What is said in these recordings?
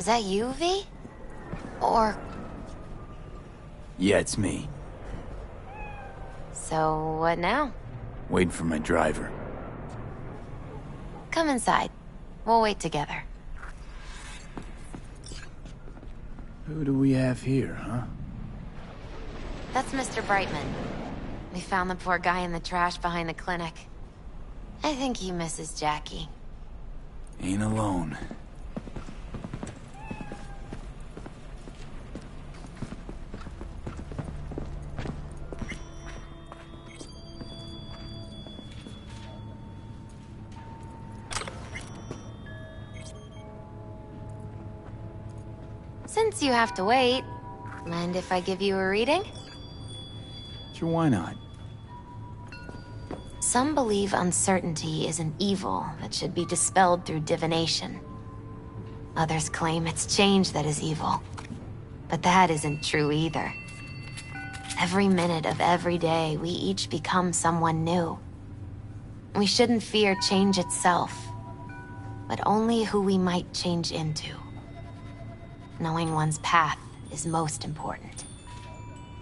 Is that you, V? Or... Yeah, it's me. So, what now? Waiting for my driver. Come inside. We'll wait together. Who do we have here, huh? That's Mr. Brightman. We found the poor guy in the trash behind the clinic. I think he misses Jackie. Ain't alone. Since you have to wait, mind if I give you a reading? Sure, why not? Some believe uncertainty is an evil that should be dispelled through divination. Others claim it's change that is evil. But that isn't true either. Every minute of every day, we each become someone new. We shouldn't fear change itself, but only who we might change into. Knowing one's path is most important.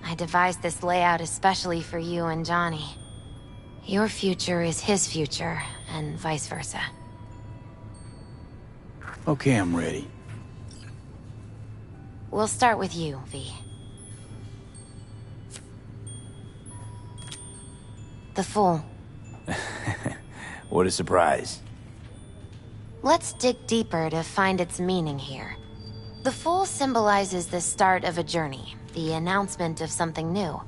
I devised this layout especially for you and Johnny. Your future is his future, and vice versa. Okay, I'm ready. We'll start with you, V. The Fool. What a surprise. Let's dig deeper to find its meaning here. The Fool symbolizes the start of a journey, the announcement of something new.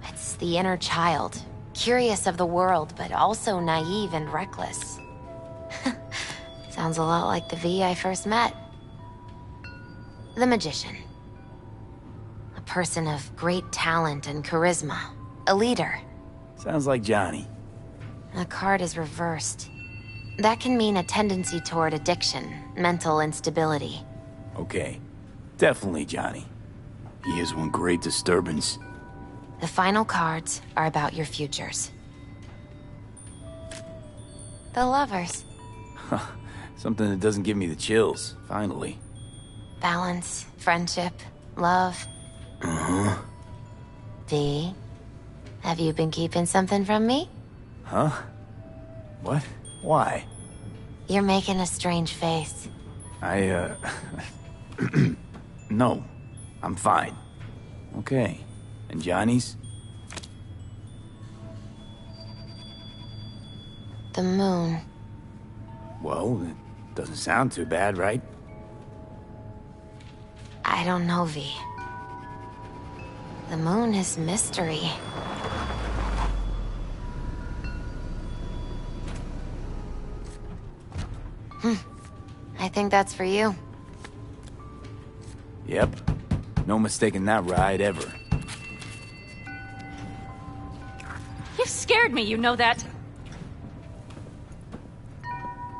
It's the inner child, curious of the world, but also naive and reckless. Sounds a lot like the V I first met. The Magician. A person of great talent and charisma. A leader. Sounds like Johnny. The card is reversed. That can mean a tendency toward addiction, mental instability. Okay. Definitely Johnny. He is one great disturbance. The final cards are about your futures. The Lovers. Something that doesn't give me the chills, finally. Balance, friendship, love. Uh-huh. V, have you been keeping something from me? Huh? What? Why? You're making a strange face. No. I'm fine. Okay. And Johnny's? The moon. Well, it doesn't sound too bad, right? I don't know, V. The moon is mystery. I think that's for you. Yep. No mistaking that ride ever. You've scared me, you know that?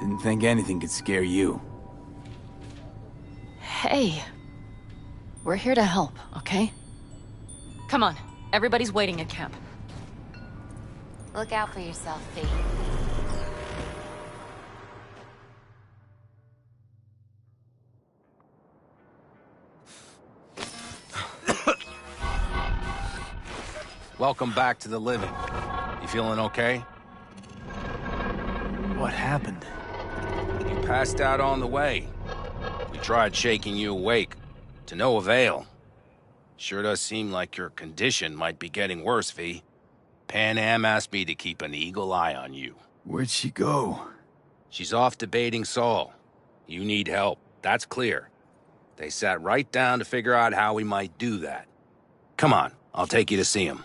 Didn't think anything could scare you. Hey. We're here to help, okay? Come on. Everybody's waiting at camp. Look out for yourself, V. Welcome back to the living. You feeling okay? What happened? You passed out on the way. We tried shaking you awake. To no avail. Sure does seem like your condition might be getting worse, V. Pan Am asked me to keep an eagle eye on you. Where'd she go? She's off debating Saul. You need help. That's clear. They sat right down to figure out how we might do that. Come on, I'll take you to see him.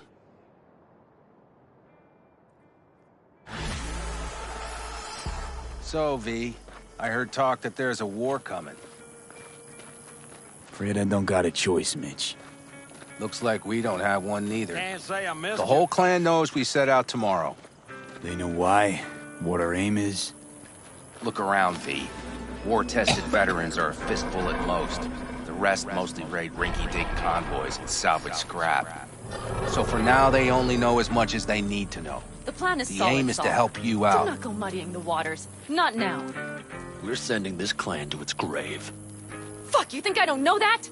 So, V, I heard talk that there's a war coming. Afraid I don't got a choice, Mitch. Looks like we don't have one neither. Can't say I missed The whole clan knows we set out tomorrow. They know why, what our aim is. Look around, V. War-tested veterans are a fistful at most. The rest mostly raid rinky-dink convoys and salvage scrap. So for now, they only know as much as they need to know. The plan is The solid, aim is to Saul. help you Do out. not go muddying the waters. Not now. We're sending this clan to its grave. Fuck, you think I don't know that?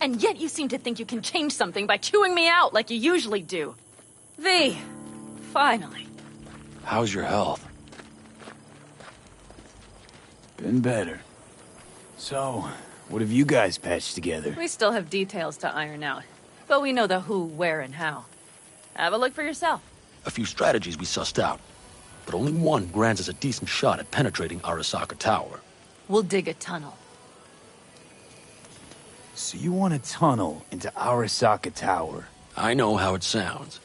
And yet you seem to think you can change something by chewing me out like you usually do. V, finally. How's your health? Been better. So, what have you guys patched together? We still have details to iron out, but we know the who, where, and how. Have a look for yourself. A few strategies we sussed out, but only one grants us a decent shot at penetrating Arasaka Tower. We'll dig a tunnel. So you want a tunnel into Arasaka Tower? I know how it sounds,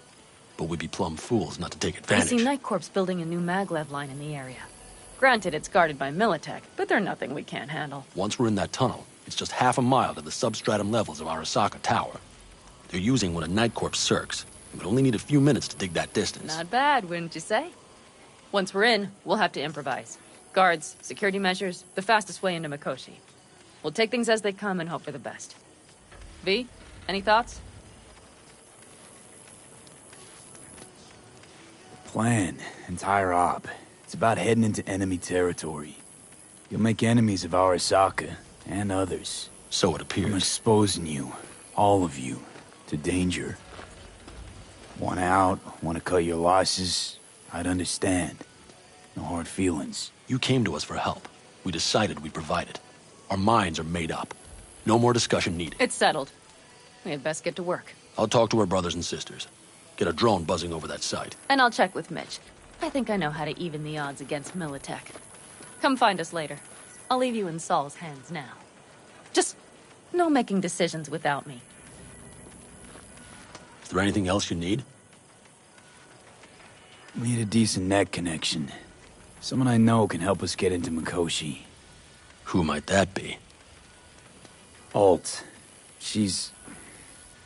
but we'd be plumb fools not to take You advantage. see Night Corp's building a new maglev line in the area. Granted, it's guarded by Militech, but they're nothing we can't handle. Once we're in that tunnel, it's just half a mile to the substratum levels of Arasaka Tower. They're using one of Night Corp's circs. It would only need a few minutes to dig that distance. Not bad, wouldn't you say? Once we're in, we'll have to improvise. Guards, security measures, the fastest way into Mikoshi. We'll take things as they come and hope for the best. V, any thoughts? Plan, entire op. It's about heading into enemy territory. You'll make enemies of Arasaka, and others. So it I'm appears. exposing you, all of you, to danger. Want out, want to cut your losses, I'd understand. No hard feelings. You came to us for help. We decided we'd provide it. Our minds are made up. No more discussion needed. It's settled. We had best get to work. I'll talk to our brothers and sisters. Get a drone buzzing over that site. And I'll check with Mitch. I think I know how to even the odds against Militech. Come find us later. I'll leave you in Saul's hands now. Just no making decisions without me. Is there anything else you need? Need a decent net connection. Someone I know can help us get into Mikoshi. Who might that be? Alt.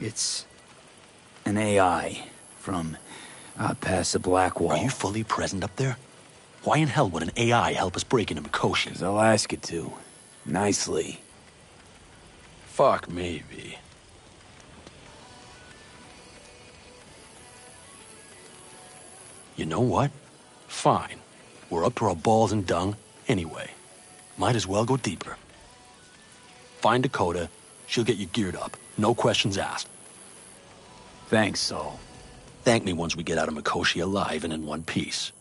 It's an AI from past the Black Wall. Are you fully present up there? Why in hell would an AI help us break into Mikoshi? 'Cause I'll ask it to. Nicely. Fuck me, V. You know what? Fine. We're up to our balls in dung anyway. Might as well go deeper. Find Dakota. She'll get you geared up. No questions asked. Thanks, Saul. Thank me once we get out of Mikoshi alive and in one piece.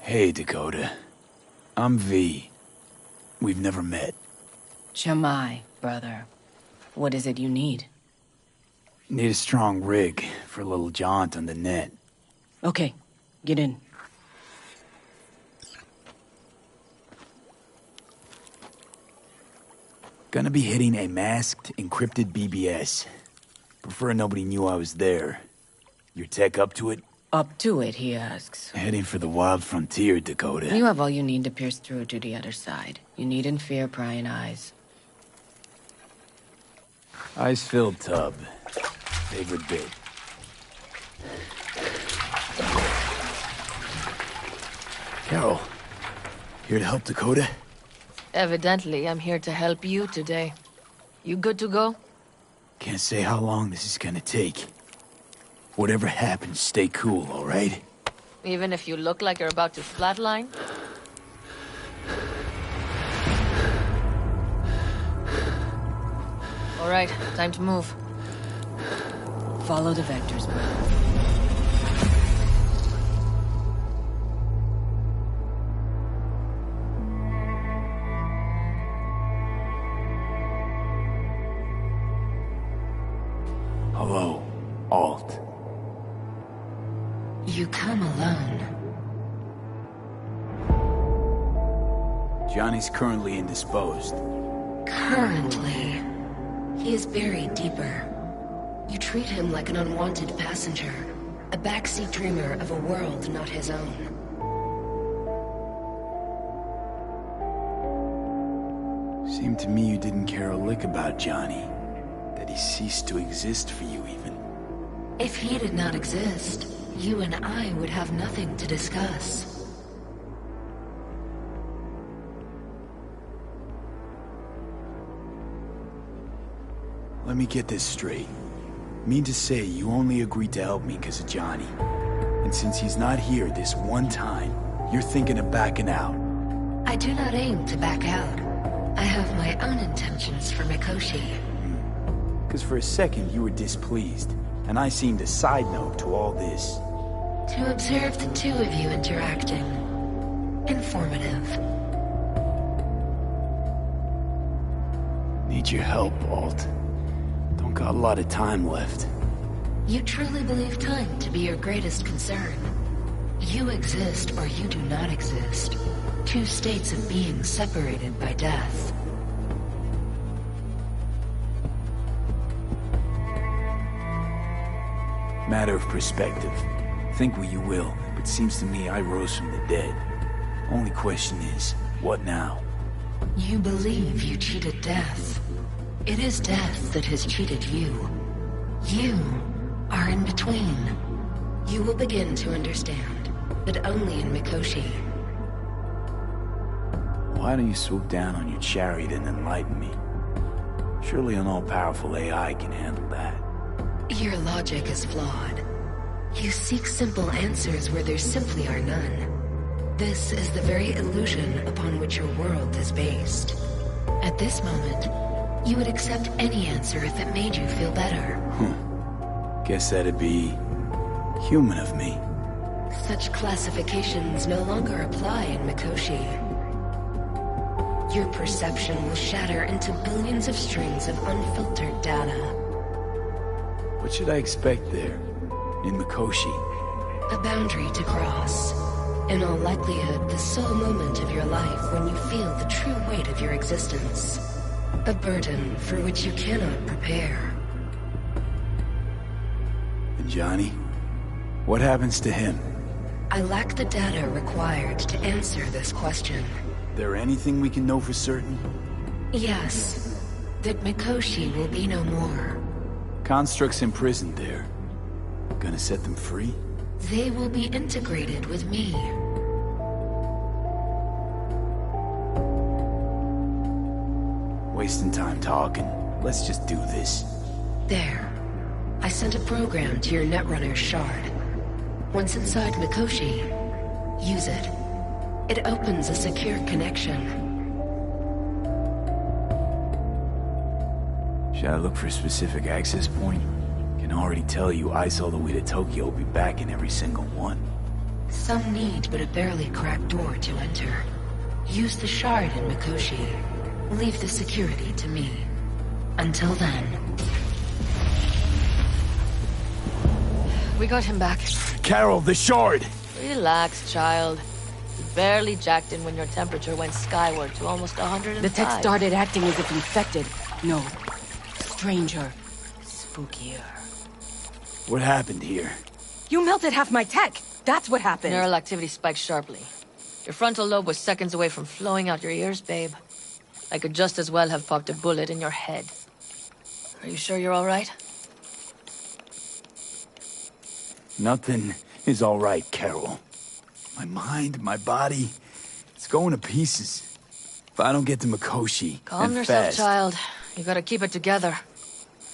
Hey, Dakota. I'm V. We've never met. Shamai, brother. What is it you need? Need a strong rig for a little jaunt on the net. Okay, get in. Gonna be hitting a masked, encrypted BBS. Prefer nobody knew I was there. Your tech up to it? Up to it, he asks. Heading for the wild frontier, Dakota. You have all you need to pierce through to the other side. You needn't fear prying eyes. Ice-filled tub. Favorite bit. Carol, here to help Dakota? Evidently, I'm here to help you today. You good to go? Can't say how long this is gonna take. Whatever happens, stay cool, all right? Even if you look like you're about to flatline? All right, time to move. Follow the vectors, brother. Hello, Alt. You come alone. Johnny's currently indisposed. Currently, he is buried deeper. You treat him like an unwanted passenger, a backseat dreamer of a world not his own. Seemed to me you didn't care a lick about Johnny. That he ceased to exist for you, even. If he did not exist, you and I would have nothing to discuss. Let me get this straight. Mean to say you only agreed to help me because of Johnny. And since he's not here this one time, you're thinking of backing out. I do not aim to back out. I have my own intentions for Mikoshi. Because for a second you were displeased, and I seemed a side note to all this. To observe the two of you interacting. Informative. Need your help, Alt. Don't got a lot of time left. You truly believe time to be your greatest concern. You exist or you do not exist. Two states of being separated by death. Matter of perspective. Think what you will, but seems to me I rose from the dead. Only question is, what now? You believe you cheated death. It is death that has cheated you. You are in between. You will begin to understand, but only in Mikoshi. Why don't you swoop down on your chariot and enlighten me? Surely an all-powerful AI can handle that. Your logic is flawed. You seek simple answers where there simply are none. This is the very illusion upon which your world is based. At this moment, you would accept any answer if it made you feel better. Guess that'd be human of me. Such classifications no longer apply in Mikoshi. Your perception will shatter into billions of strings of unfiltered data. What should I expect there, in Mikoshi? A boundary to cross. In all likelihood, the sole moment of your life when you feel the true weight of your existence. A burden for which you cannot prepare. And Johnny? What happens to him? I lack the data required to answer this question. There anything we can know for certain? Yes. That Mikoshi will be no more. Constructs imprisoned there. Gonna set them free? They will be integrated with me. Wasting time talking. Let's just do this. There. I sent a program to your Netrunner's shard. Once inside Mikoshi, use it. It opens a secure connection. Should I look for a specific access point? Can already tell you I saw the way to Tokyo will be back in every single one. Some need but a barely cracked door to enter. Use the shard in Mikoshi. Leave the security to me. Until then. We got him back. Carol, the shard! Relax, child. You barely jacked in when your temperature went skyward to almost 105. The tech started acting as if infected. No. Stranger. Spookier. What happened here? You melted half my tech! That's what happened! Neural activity spiked sharply. Your frontal lobe was seconds away from flowing out your ears, babe. I could just as well have popped a bullet in your head. Are you sure you're all right? Nothing is all right, Carol. My mind, my body, it's going to pieces. If I don't get to Mikoshi, Calm and yourself, fast, child. You gotta keep it together.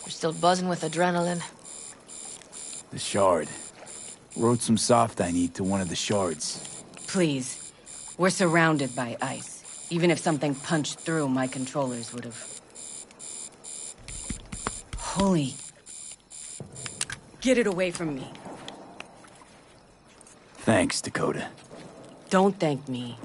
You're still buzzing with adrenaline. The shard. Wrote some soft I need to one of the shards. Please. We're surrounded by ice. Even if something punched through, my controllers would have... Holy... Get it away from me. Thanks, Dakota. Don't thank me.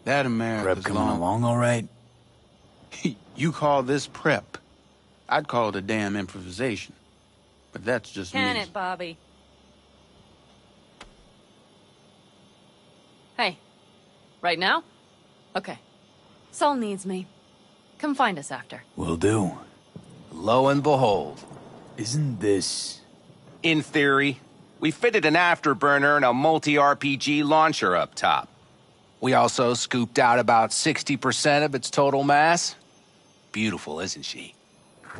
That America's Prep coming along all right? You call this prep? I'd call it a damn improvisation. But that's just Can me. it, Bobby? Hey. Right now? Okay. Saul needs me. Come find us after. Will do. Lo and behold. Isn't this... In theory, we fitted an afterburner and a multi-RPG launcher up top. We also scooped out about 60% of its total mass. Beautiful, isn't she?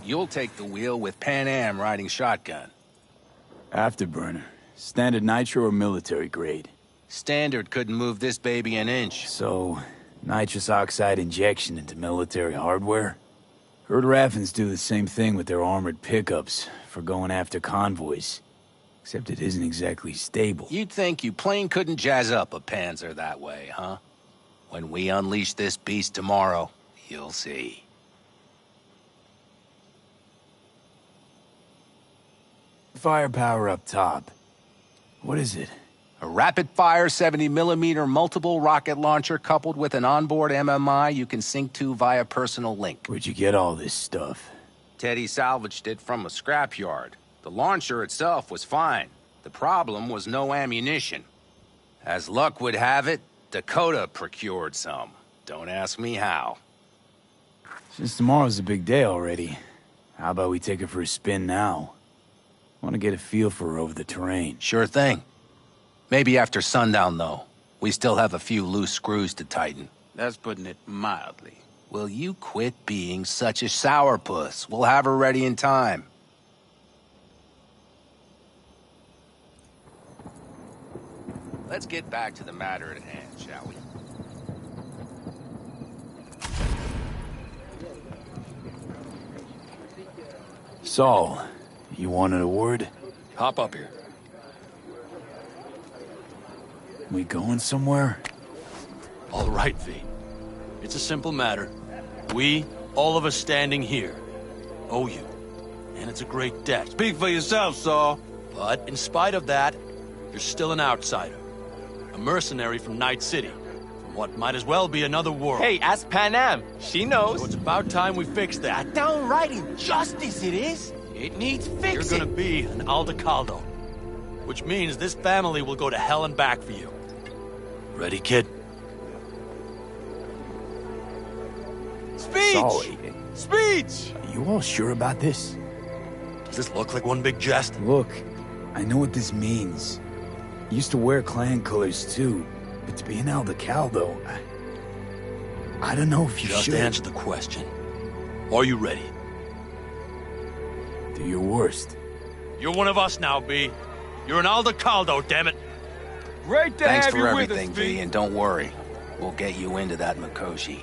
You'll take the wheel with Pan Am riding shotgun. Afterburner. Standard nitro or military grade? Standard couldn't move this baby an inch. So, nitrous oxide injection into military hardware? Heard Raffens do the same thing with their armored pickups for going after convoys. Except it isn't exactly stable. You'd think you plain couldn't jazz up a Panzer that way, huh? When we unleash this beast tomorrow, you'll see. Firepower up top. What is it? A rapid-fire 70mm multiple rocket launcher coupled with an onboard MMI you can sync to via personal link. Where'd you get all this stuff? Teddy salvaged it from a scrapyard. The launcher itself was fine. The problem was no ammunition. As luck would have it, Dakota procured some. Don't ask me how. Since tomorrow's a big day already, how about we take her for a spin now? Want to get a feel for her over the terrain. Sure thing. Maybe after sundown, though. We still have a few loose screws to tighten. That's putting it mildly. Will you quit being such a sourpuss? We'll have her ready in time. Let's get back to the matter at hand, shall we? Saul, you wanted a word? Hop up here. We going somewhere? All right, V. It's a simple matter. We, all of us standing here, owe you. And it's a great debt. Speak for yourself, Saul. But in spite of that, you're still an outsider. A mercenary from Night City. From what might as well be another world. Hey, ask Pan Am. She knows. So it's about time we fix that. Downright injustice it is. It needs fixing. You're gonna be an Aldecaldo. Which means this family will go to hell and back for you. Ready, kid? Speech! Saul, Speech! are you all sure about this? Does this look like one big jest? Look, I know what this means. I used to wear clan colors too, but to be an Aldecaldo, I don't know if you Just should. answer the question. Are you ready? Do your worst. You're one of us now, B. You're an Aldecaldo, damn it. Great to Thanks have for you everything, with us, V, and don't worry. We'll get you into that Mikoshi.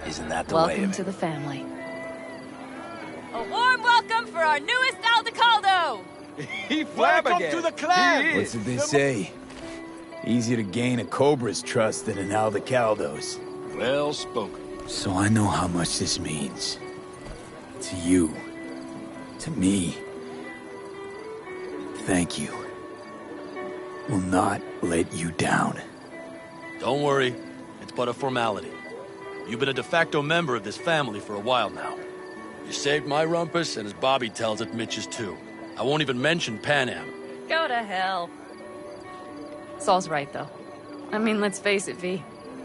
Isn't that the way Welcome of to it? the family. A warm welcome for our newest Aldecaldo! He Welcome to the clan! He What's is. it they say? Easier to gain a Cobra's trust than an Aldecaldo's. Well spoken. So I know how much this means. To you. To me. Thank you. Will not let you down. Don't worry. It's but a formality. You've been a de facto member of this family for a while now. You saved my rumpus, and as Bobby tells it, Mitch's too. I won't even mention Pan Am. Go to hell. Saul's right, though. I mean, let's face it, V.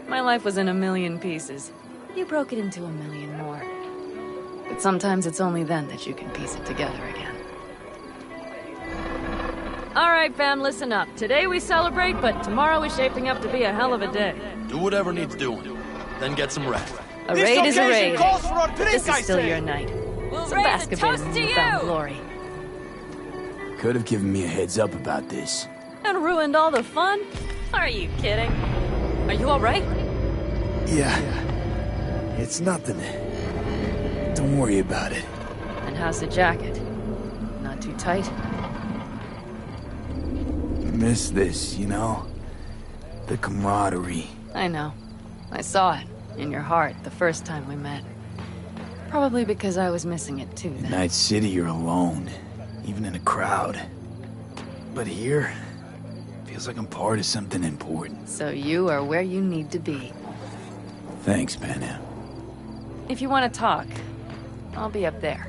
My life was in a million pieces. You broke it into a million more. But sometimes it's only then that you can piece it together again. All right, fam, listen up. Today we celebrate, but tomorrow is shaping up to be a hell of a day. Do whatever needs doing. Then get some rest. A raid is a raid. Calls for a But drink, this I is still say. your night. We'll Some raise a basketball toast in to newfound you! glory. Could have given me a heads up about this. And ruined all the fun? Are you kidding? Are you all right? Yeah. It's nothing. Don't worry about it. And how's the jacket? Not too tight? Miss this, you know? The camaraderie. I know. I saw it in your heart the first time we met. Probably because I was missing it too In then. Night City, you're alone. Even in a crowd. But here, feels like I'm part of something important. So you are where you need to be. Thanks, Pan Am. If you want to talk, I'll be up there.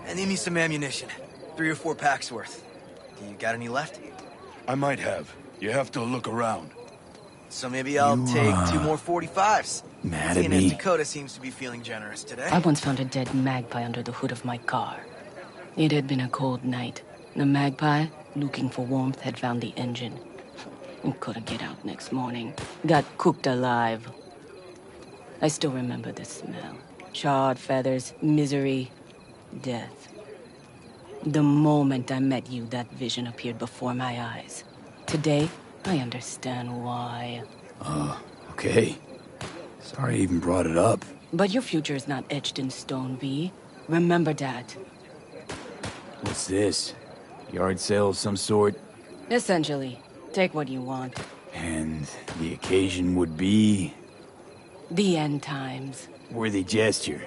I need me some ammunition. 3 or 4 packs worth. Do you got any left? I might have. You have to look around. So maybe I'll take 2 more 45s. Mad at Seeing me? as Dakota seems to be feeling generous today. I once found a dead magpie under the hood of my car. It had been a cold night. The magpie, looking for warmth, had found the engine. And couldn't get out next morning. Got cooked alive. I still remember the smell. Charred feathers, misery, death. The moment I met you, that vision appeared before my eyes. Today, I understand why. Okay. Sorry I even brought it up. But your future is not etched in stone, V. Remember that. What's this? Yard sale of some sort? Essentially, take what you want. And the occasion would be... The end times. worthy gesture.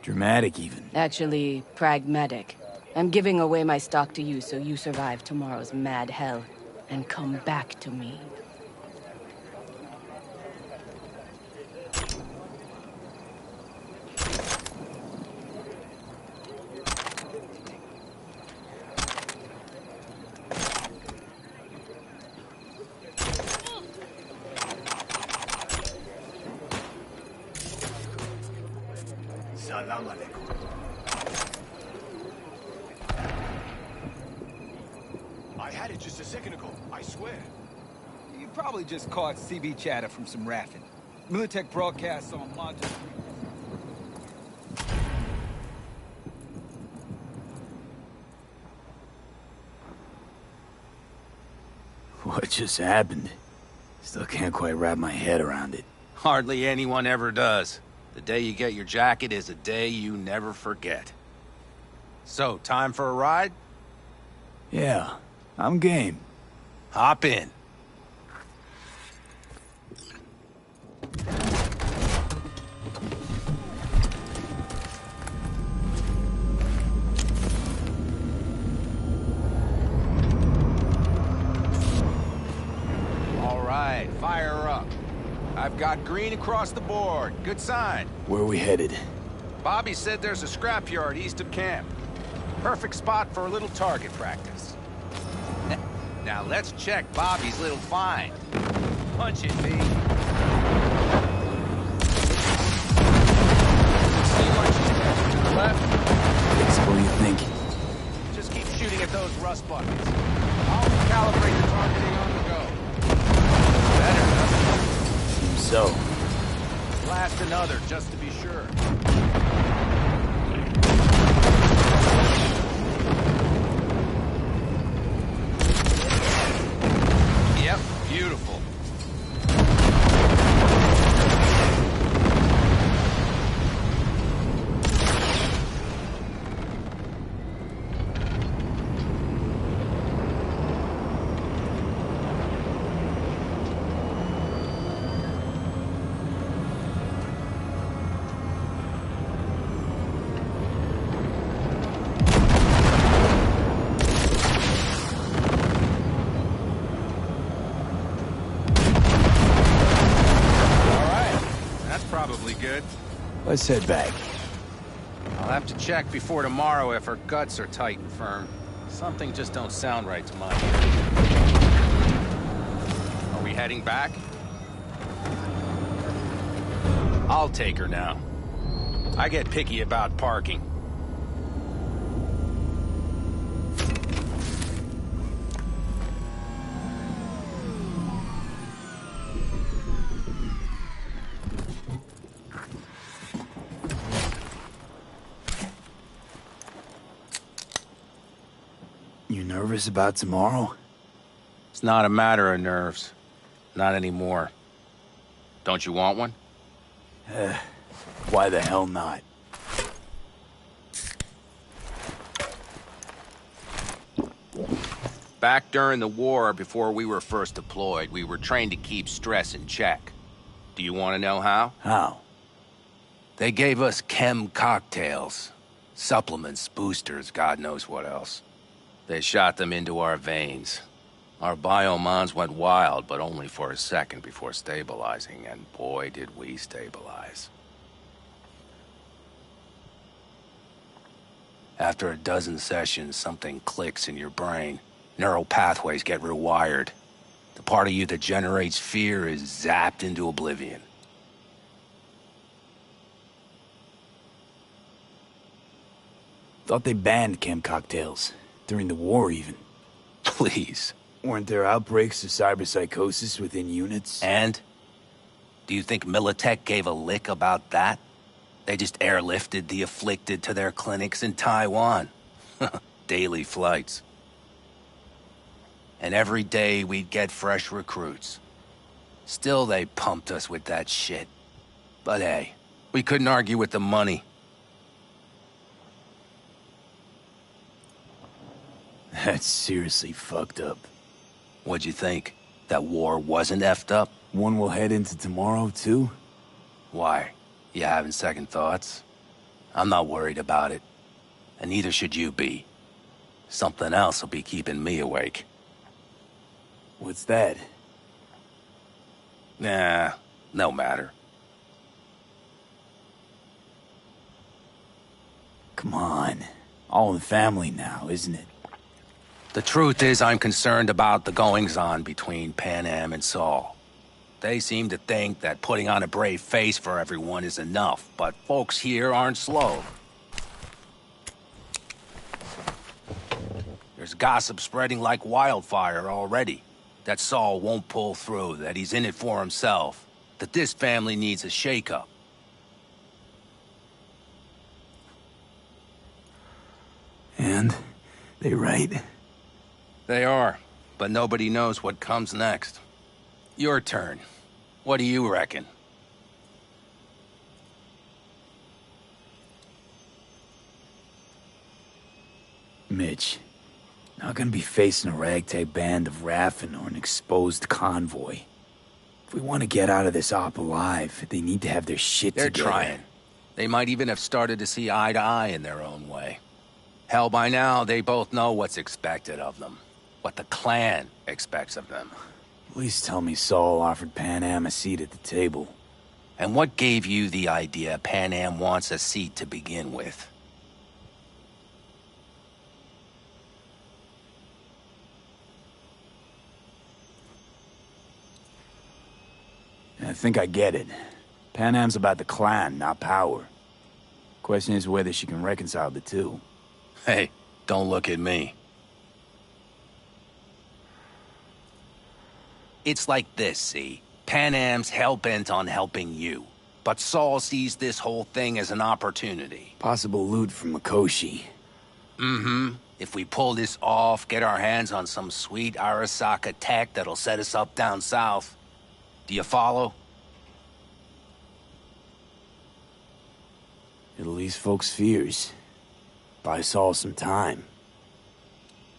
Dramatic, even. Actually, pragmatic. I'm giving away my stock to you so you survive tomorrow's mad hell and come back to me. Salam alaikum. I had it just a second ago, I swear. You probably just caught CB chatter from some raffing. Militech broadcasts on Monte. What just happened? Still can't quite wrap my head around it. Hardly anyone ever does. The day you get your jacket is a day you never forget. So, time for a ride? Yeah, I'm game. Hop in. All right, fire up. I've got green across the board. Good sign. Where are we headed? Bobby said there's a scrapyard east of camp. Perfect spot for a little target practice. Now let's check Bobby's little find. Punch it, V. Seem like she's heading to the left. So what are you thinking? Just keep shooting at those rust buckets. I'll calibrate the targeting on the go. Better, doesn't it? Seems so. Blast another, just to be sure. Yep, beautiful. Probably good. Let's head back. I'll have to check before tomorrow if her guts are tight and firm. Something just don't sound right to my ear. Are we heading back? I'll take her now. I get picky about parking. You nervous about tomorrow? It's not a matter of nerves. Not anymore. Don't you want one? Why the hell not? Back during the war, before we were first deployed, we were trained to keep stress in check. Do you want to know how? How? They gave us chem cocktails. Supplements, boosters, God knows what else. They shot them into our veins. Our biomons went wild, but only for a second before stabilizing, and boy did we stabilize. After a dozen sessions, something clicks in your brain. Neural pathways get rewired. The part of you that generates fear is zapped into oblivion. Thought they banned chem cocktails. During the war, even. Please. Weren't there outbreaks of cyberpsychosis within units? And? Do you think Militech gave a lick about that? They just airlifted the afflicted to their clinics in Taiwan. Daily flights. And every day we'd get fresh recruits. Still they pumped us with that shit. But hey, we couldn't argue with the money. That's seriously fucked up. What'd you think? That war wasn't effed up? One will head into tomorrow, too? Why? You having second thoughts? I'm not worried about it. And neither should you be. Something else will be keeping me awake. What's that? Nah, no matter. Come on. All in the family now, isn't it? The truth is, I'm concerned about the goings-on between Pan Am and Saul. They seem to think that putting on a brave face for everyone is enough, but folks here aren't slow. There's gossip spreading like wildfire already. That Saul won't pull through, that he's in it for himself, that this family needs a shake-up. And? They right? They are, but nobody knows what comes next. Your turn. What do you reckon? Mitch, not gonna be facing a ragtag band of Raffen or an exposed convoy. If we want to get out of this op alive, they need to have their shit They're together. trying. They might even have started to see eye to eye in their own way. Hell, by now, they both know what's expected of them. What the clan expects of them. Please tell me Saul offered Pan Am a seat at the table. And what gave you the idea Pan Am wants a seat to begin with? I think I get it. Pan Am's about the clan, not power. Question is whether she can reconcile the two. Hey, don't look at me. It's like this, see? Pan Am's hell-bent on helping you. But Saul sees this whole thing as an opportunity. Possible loot from Mikoshi. Mm-hmm. If we pull this off, get our hands on some sweet Arasaka tech that'll set us up down south. Do you follow? It'll ease folks' fears. Buy Saul some time.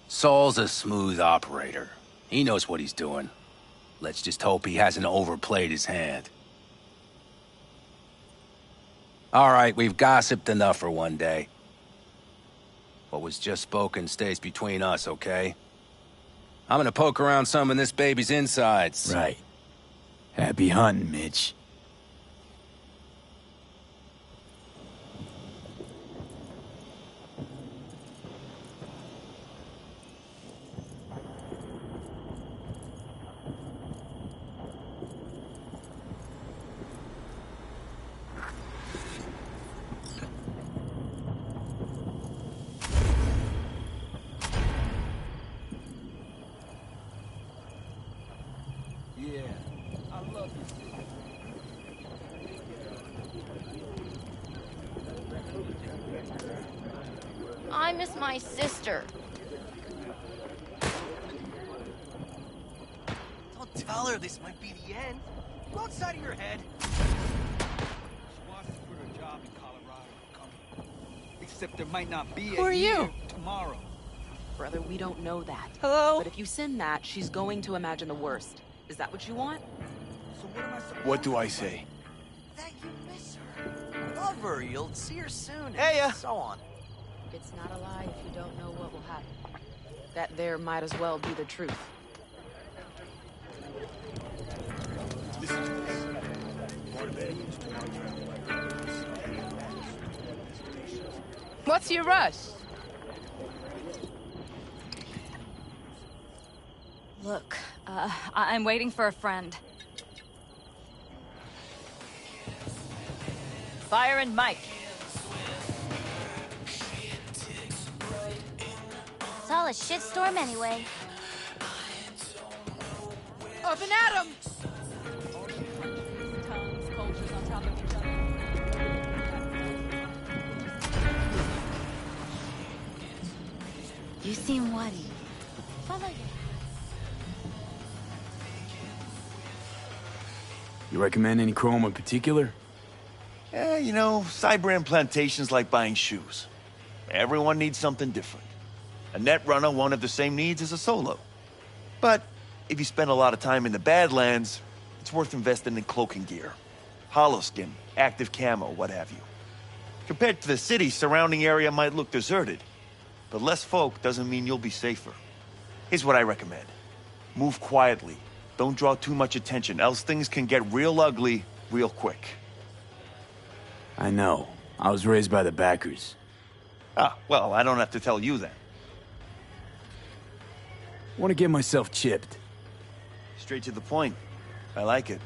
Saul's a smooth operator. He knows what he's doing. Let's just hope he hasn't overplayed his hand. All right, we've gossiped enough for one day. What was just spoken stays between us, okay? I'm gonna poke around some of this baby's insides. Right. Happy hunting, Mitch. Yeah, I love you. I miss my sister. feller, this might be the end. Go outside of your head. She wants to quit her job in Colorado and come. Except there might not be Who are you? tomorrow. Brother, we don't know that. Hello? But if you send that, she's going to imagine the worst. Is that what you want? So what am I supposed What do to I say? That you miss her. Love her. You'll see her soon. Hey, and so on. It's not a lie if you don't know what will happen. That there might as well be the truth. What's your rush? Look, I'm waiting for a friend. Fire and Mike. It's all a shitstorm anyway. Up and at 'em! Tongues, cultures on top of each other. You seem worried. Follow your... You recommend any chrome in particular? Yeah, you know, Cyber plantation's like buying shoes. Everyone needs something different. A net runner won't have the same needs as a solo. But if you spend a lot of time in the Badlands, it's worth investing in cloaking gear. Hollow skin, active camo, what have you. Compared to the city, surrounding area might look deserted. But less folk doesn't mean you'll be safer. Here's what I recommend. Move quietly. Don't draw too much attention, else things can get real ugly real quick. I know. I was raised by the backers. Ah, well, I don't have to tell you then. Want to get myself chipped. Straight to the point. I like it.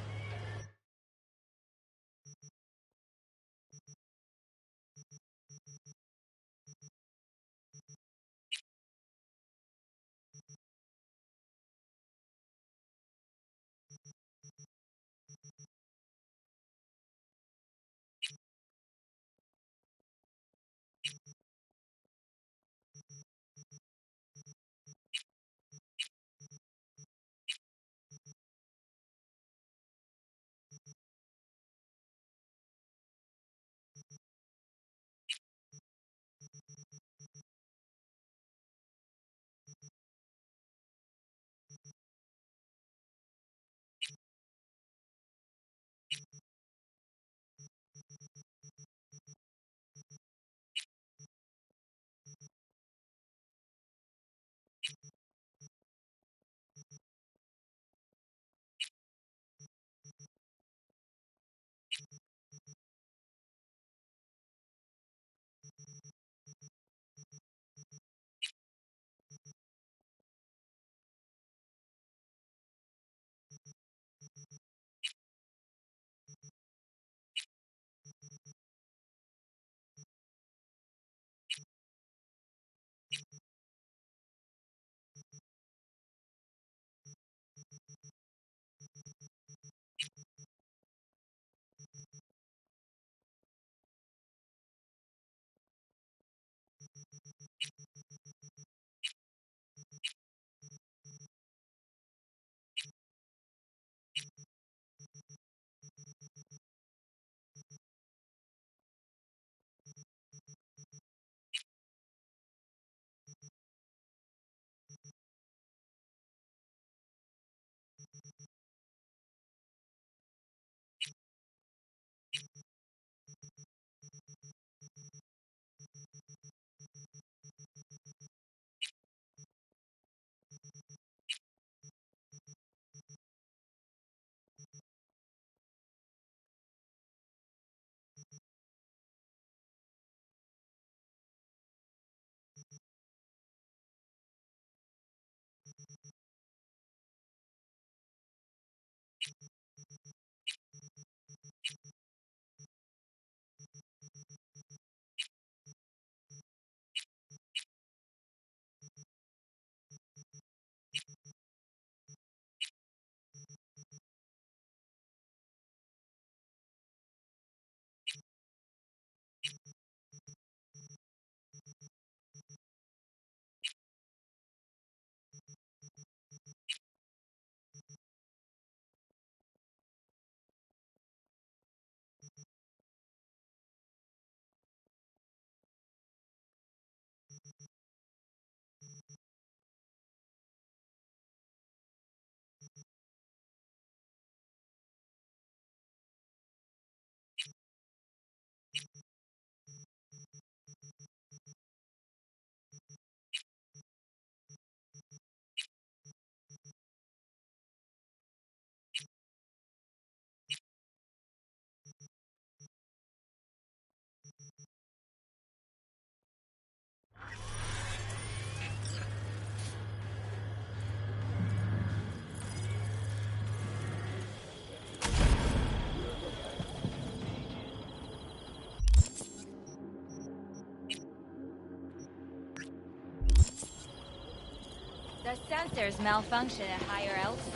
The sensors malfunction at higher altitude.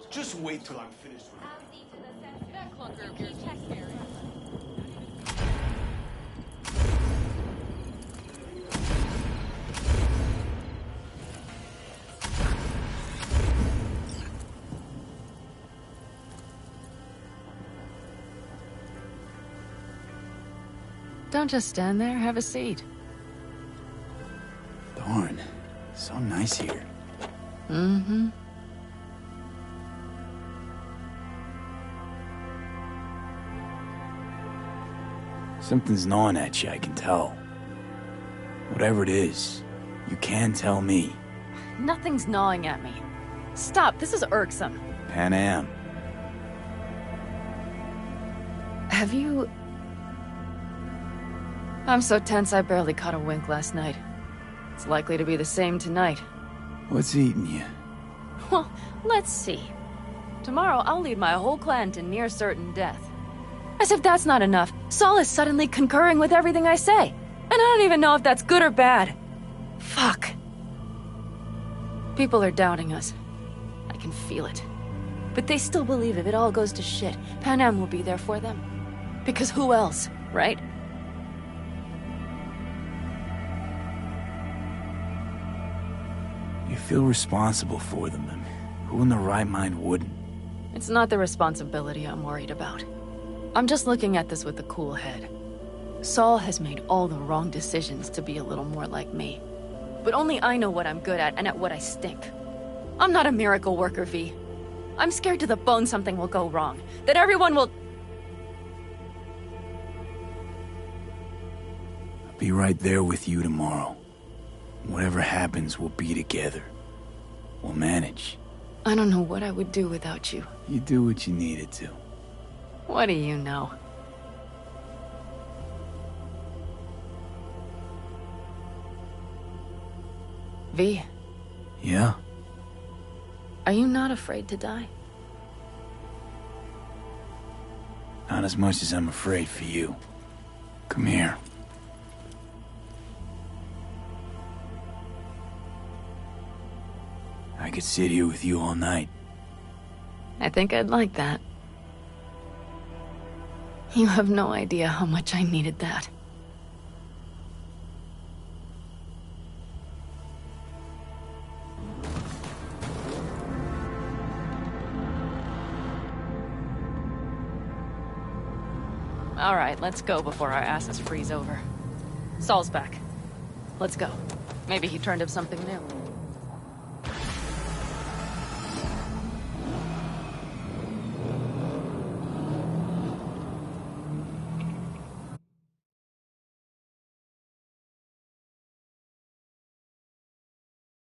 Just wait till I'm finished with That clunker appears to be scary. Don't just stand there, have a seat. Darn, so nice here. Mm-hmm. Something's gnawing at you, I can tell. Whatever it is, you can tell me. Nothing's gnawing at me. Stop, this is irksome. Pan Am. Have you... I'm so tense I barely caught a wink last night. It's likely to be the same tonight. What's eating you? Well, let's see. Tomorrow I'll lead my whole clan to near certain death. As if that's not enough, Saul is suddenly concurring with everything I say. And I don't even know if that's good or bad. Fuck. People are doubting us. I can feel it. But they still believe if it all goes to shit, Pan Am will be there for them. Because who else, right? You feel responsible for them, and who in their right mind wouldn't? It's not the responsibility I'm worried about. I'm just looking at this with a cool head. Saul has made all the wrong decisions to be a little more like me. But only I know what I'm good at and at what I stink. I'm not a miracle worker, V. I'm scared to the bone something will go wrong. That everyone will... I'll be right there with you tomorrow. Whatever happens, we'll be together. We'll manage. I don't know what I would do without you. You do what you needed to. What do you know? V? Yeah? Are you not afraid to die? Not as much as I'm afraid for you. Come here. I could sit here with you all night. I think I'd like that. You have no idea how much I needed that. All right, let's go before our asses freeze over. Saul's back. Let's go. Maybe he turned up something new.